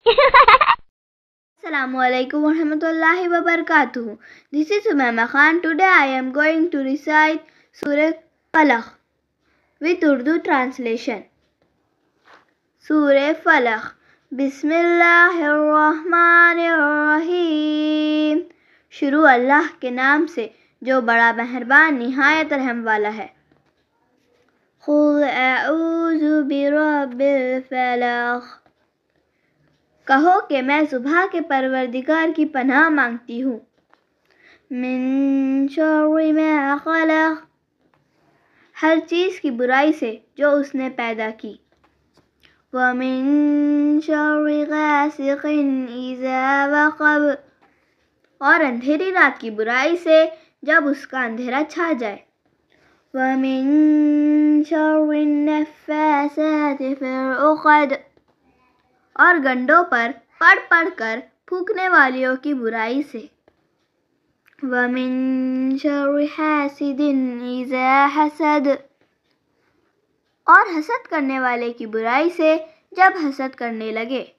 Assalamu alaikum warahmatullahi wabarakatuh. This is Umaima Khan. Today I am going to recite Surah Falaq with Urdu translation. Surah Falaq. बिस्मिल्लाहिर्रहमानिर्रहीम। शुरू अल्लाह के नाम से जो बड़ा मेहरबान निहायत रहम वाला है। क़ुल अऊज़ु बिरब्बिल फलक़। कहो कि मैं सुबह के परवरदिगार की पनाह मांगती हूँ। मिन शर्रि मा खलक़। हर चीज़ की बुराई से जो उसने पैदा की। व मिन शर्रि गासिक़िन इज़ा वक़ब। और अंधेरी रात की बुराई से जब उसका अंधेरा छा जाए। व मिन शर्रि नफ़्फ़ासाति फ़िल उक़द। और गंडों पर पढ़ पढ़ कर फूंकने वालियों की बुराई से। व मिन शर्रि हासिदिन इज़ा हसद। और हसद करने वाले की बुराई से जब हसद करने लगे।